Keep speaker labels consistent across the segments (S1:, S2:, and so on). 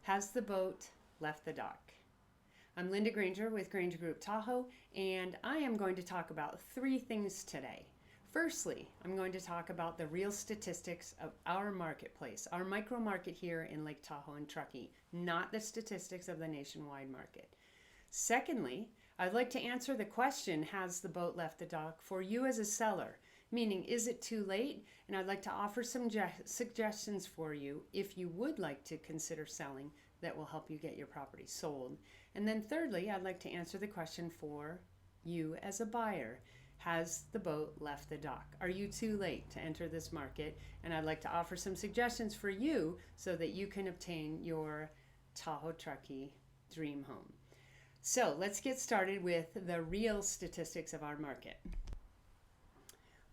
S1: Has the boat left the dock? I'm Linda Granger with Granger Group Tahoe, and I am going to talk about three things today. Firstly, I'm going to talk about the real statistics of our marketplace, our micro market here in Lake Tahoe and Truckee, not the statistics of the nationwide market. Secondly, I'd like to answer the question, has the boat left the dock, for you as a seller? Meaning, is it too late? And I'd like to offer some suggestions for you if you would like to consider selling that will help you get your property sold. And then thirdly, I'd like to answer the question for you as a buyer. Has the boat left the dock? Are you too late to enter this market? And I'd like to offer some suggestions for you so that you can obtain your Tahoe Truckee dream home. So let's get started with the real statistics of our market.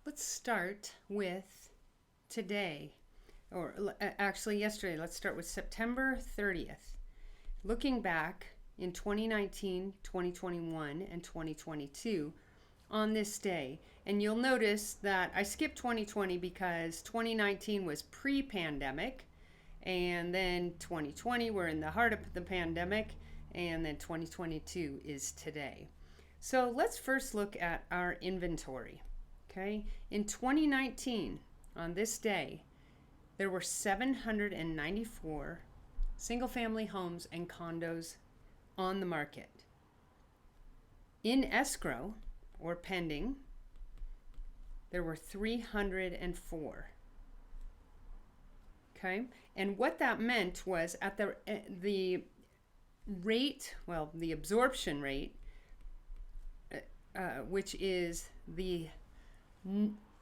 S1: Let's start with today, or actually yesterday. Let's start with September 30th. Looking back in 2019, 2021, and 2022 on this day, and you'll notice that I skipped 2020 because 2019 was pre-pandemic, and then 2020 we're in the heart of the pandemic, and then 2022 is today. So let's first look at our inventory. Okay, in 2019, on this day, there were 794 single-family homes and condos on the market. In escrow, or pending, there were 304. Okay, and what that meant was at the rate, well, the absorption rate, which is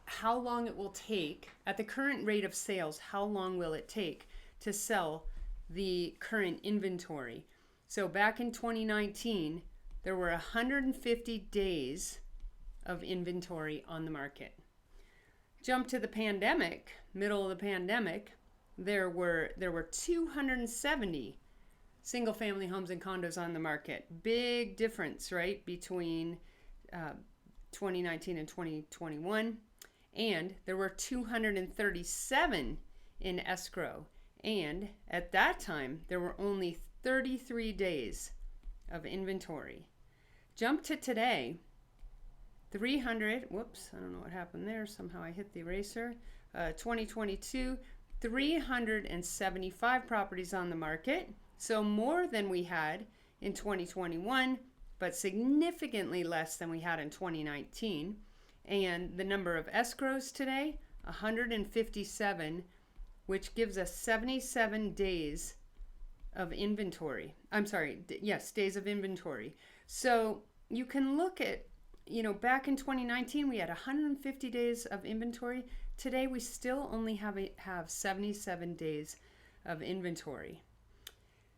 S1: how long it will take at the current rate of sales, how long will it take to sell the current inventory. So back in 2019, there were 150 days of inventory on the market. Jump to the pandemic, middle of the pandemic, there were 270 single family homes and condos on the market. Big difference, right, between 2019 and 2021, and there were 237 in escrow, and at that time there were only 33 days of inventory. Jump to today, 300, whoops, I don't know what happened there, somehow I hit the eraser, 2022, 375 properties on the market, so more than we had in 2021, but significantly less than we had in 2019. And the number of escrows today, 157, which gives us 77 days of inventory. Days of inventory. So you can look at, back in 2019, we had 150 days of inventory. Today, we still only have 77 days of inventory.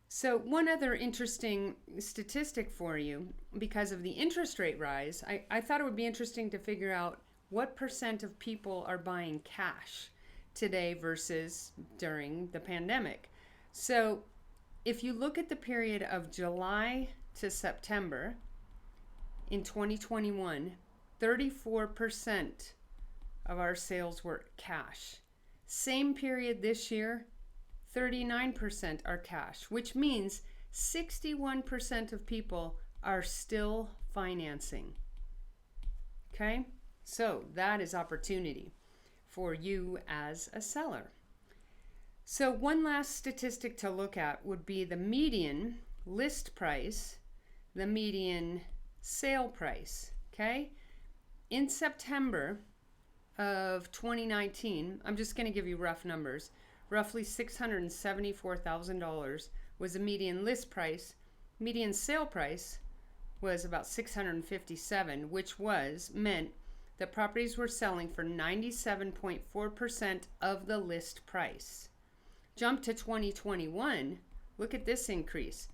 S1: So one other interesting statistic for you, because of the interest rate rise, I thought it would be interesting to figure out what % of people are buying cash today versus during the pandemic. So if you look at the period of July to September in 2021, 34% of our sales were cash. Same period this year, 39% are cash, which means 61% of people are still financing. Okay, so that is opportunity for you as a seller. So one last statistic to look at would be the median list price, the median sale price. Okay, in September of 2019, I'm just going to give you rough numbers. Roughly $674,000 was the median list price. Median sale price was about $657,000, which meant that properties were selling for 97.4% of the list price. Jump to 2021, look at this increase.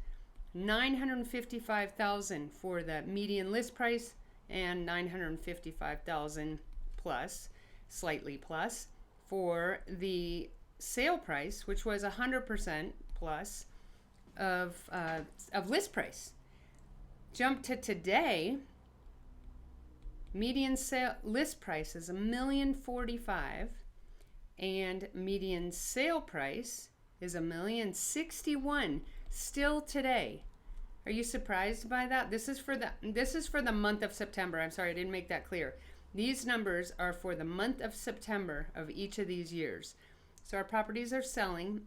S1: $955,000 for the median list price and $955,000 plus, slightly plus, for the sale price, which was 100% plus of list price. Jump to today, median list price is $1,045,000 and median sale price is $1,061,000 still today. Are you surprised by that? This is for the month of September. I'm sorry, I didn't make that clear. These numbers are for the month of September of each of these years. So our properties are selling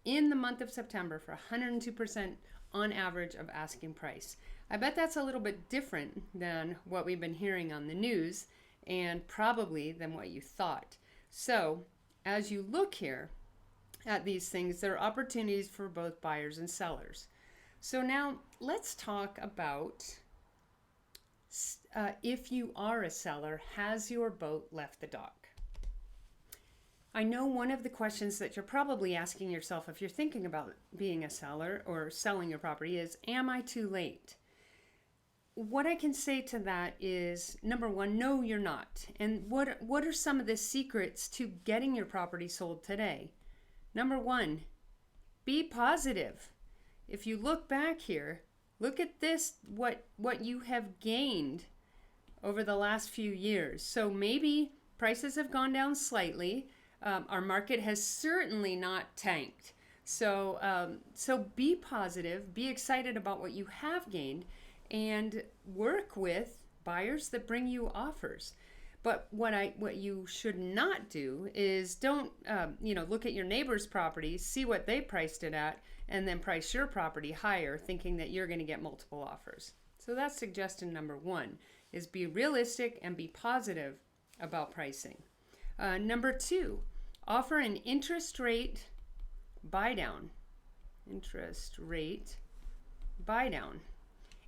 S1: in the month of September for 102% on average of asking price. I bet that's a little bit different than what we've been hearing on the news, and probably than what you thought. So as you look here at these things, there are opportunities for both buyers and sellers. So now let's talk about if you are a seller, has your boat left the dock? I know one of the questions that you're probably asking yourself if you're thinking about being a seller or selling your property is, am I too late? What I can say to that is, number one, no, you're not. And what are some of the secrets to getting your property sold today? Number one, be positive. If you look back here, look at this, what you have gained over the last few years. So maybe prices have gone down slightly. Our market has certainly not tanked. So be positive, be excited about what you have gained, and work with buyers that bring you offers. But what you should not do is don't look at your neighbor's property, see what they priced it at, and then price your property higher, thinking that you're going to get multiple offers. So that's suggestion number one, is be realistic and be positive about pricing. Number two, offer an interest rate buy down. Interest rate buy down.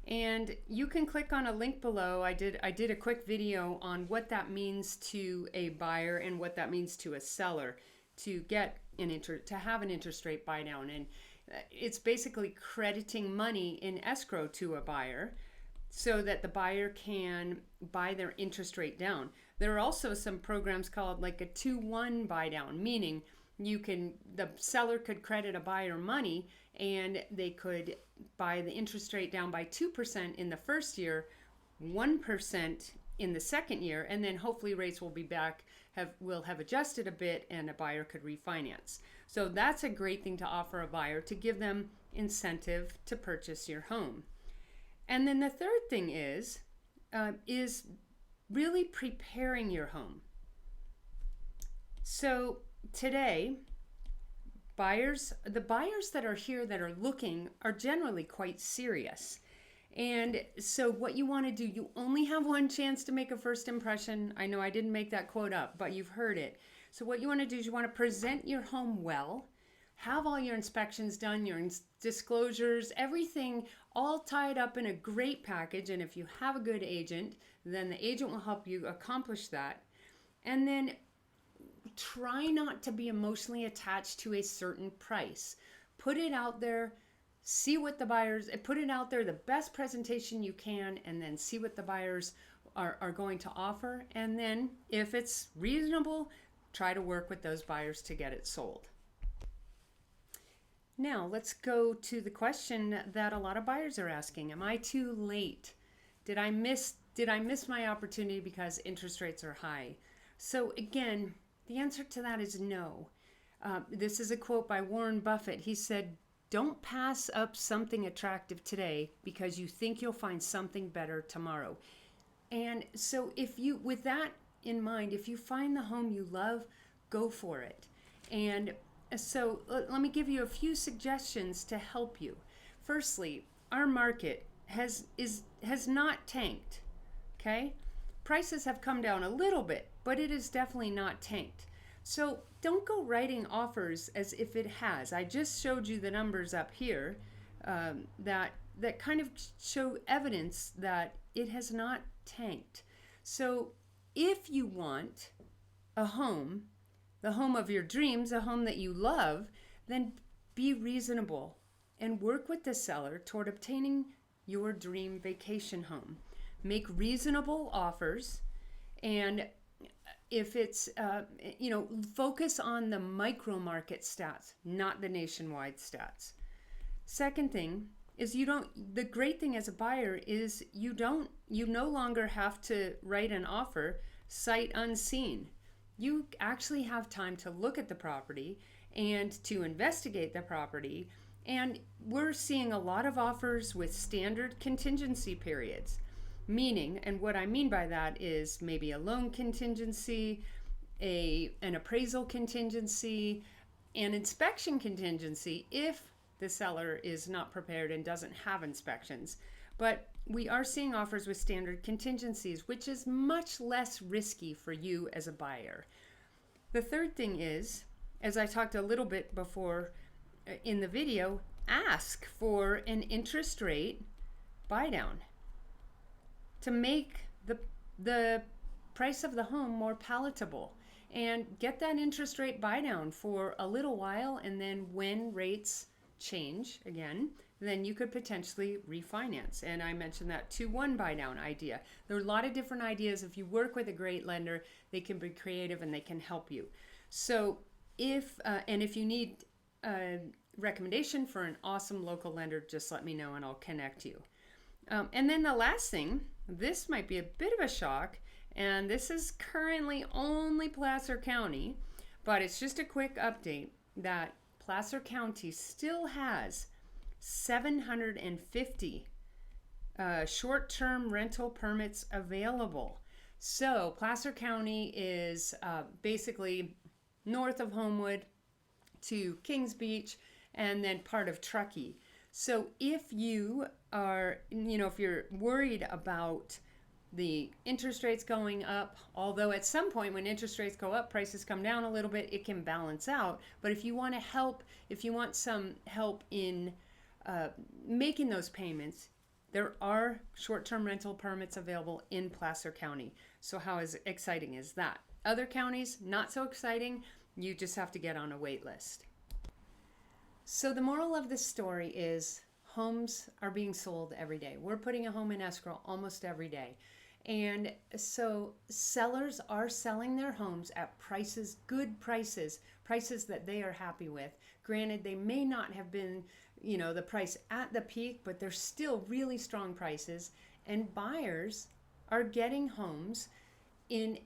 S1: And you can click on a link below. I did a quick video on what that means to a buyer and what that means to a seller to get to have an interest rate buy down. And it's basically crediting money in escrow to a buyer so that the buyer can buy their interest rate down. There are also some programs called like a 2-1 buy down, meaning the seller could credit a buyer money and they could buy the interest rate down by 2% in the first year, 1% in the second year, and then hopefully rates will be back, will have adjusted a bit, and a buyer could refinance. So that's a great thing to offer a buyer to give them incentive to purchase your home. And then the third thing is really preparing your home. So today, the buyers that are here that are looking are generally quite serious. And so what you want to do, you only have one chance to make a first impression. I know I didn't make that quote up, but you've heard it. So what you want to do is you want to present your home well, have all your inspections done, your disclosures, everything all tied up in a great package. And if you have a good agent, then the agent will help you accomplish that. And then try not to be emotionally attached to a certain price. Put it out there, see what the buyers, put it out there, the best presentation you can, and then see what the buyers are going to offer. And then if it's reasonable, try to work with those buyers to get it sold. Now let's go to the question that a lot of buyers are asking. Am I too late? Did I miss my opportunity because interest rates are high? So again, the answer to that is no. This is a quote by Warren Buffett. He said, "Don't pass up something attractive today because you think you'll find something better tomorrow." And so with that in mind, if you find the home you love, go for it. And so let me give you a few suggestions to help you. Firstly, our market has not tanked, okay? Prices have come down a little bit, but it is definitely not tanked. So don't go writing offers as if it has. I just showed you the numbers up here that kind of show evidence that it has not tanked. So if you want a home, the home of your dreams, a home that you love, then be reasonable and work with the seller toward obtaining your dream vacation home. Make reasonable offers, and if it's, focus on the micro market stats, not the nationwide stats. Second thing is the great thing as a buyer is you no longer have to write an offer sight unseen. You actually have time to look at the property and to investigate the property. And we're seeing a lot of offers with standard contingency periods, meaning, and what I mean by that is maybe a loan contingency, an appraisal contingency, an inspection contingency if the seller is not prepared and doesn't have inspections. But we are seeing offers with standard contingencies, which is much less risky for you as a buyer. The third thing is, as I talked a little bit before in the video, ask for an interest rate buy down to make the price of the home more palatable, and get that interest rate buy down for a little while, and then when rates change again, then you could potentially refinance. And I mentioned that 2-1 buy down idea. There are a lot of different ideas. If you work with a great lender, they can be creative and they can help you. So if you need a recommendation for an awesome local lender, just let me know and I'll connect you. And then the last thing, this might be a bit of a shock, and this is currently only Placer County, but it's just a quick update that Placer County still has 750 short-term rental permits available. So Placer County is basically north of Homewood to Kings Beach, and then part of Truckee. So if you are, if you're worried about the interest rates going up, although at some point when interest rates go up, prices come down a little bit, it can balance out. But if you want some help in making those payments, there are short-term rental permits available in Placer County. So how exciting is that? Other counties, not so exciting. You just have to get on a wait list. So the moral of this story is homes are being sold every day. We're putting a home in escrow almost every day. And so sellers are selling their homes at prices, good prices that they are happy with. Granted, they may not have been, the price at the peak, but they're still really strong prices. And buyers are getting homes and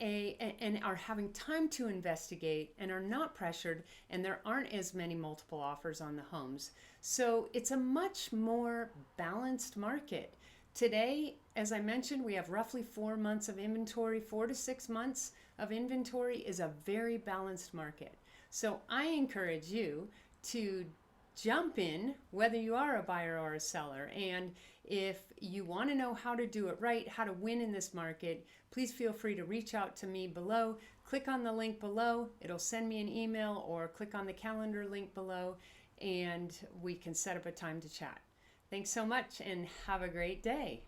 S1: are having time to investigate and are not pressured, and there aren't as many multiple offers on the homes. So it's a much more balanced market. Today, as I mentioned, we have roughly 4 months of inventory. 4 to 6 months of inventory is a very balanced market. So I encourage you to jump in, whether you are a buyer or a seller. And if you want to know how to do it right, how to win in this market, please feel free to reach out to me below. Click on the link below. It'll send me an email, or click on the calendar link below, and we can set up a time to chat. Thanks so much and have a great day.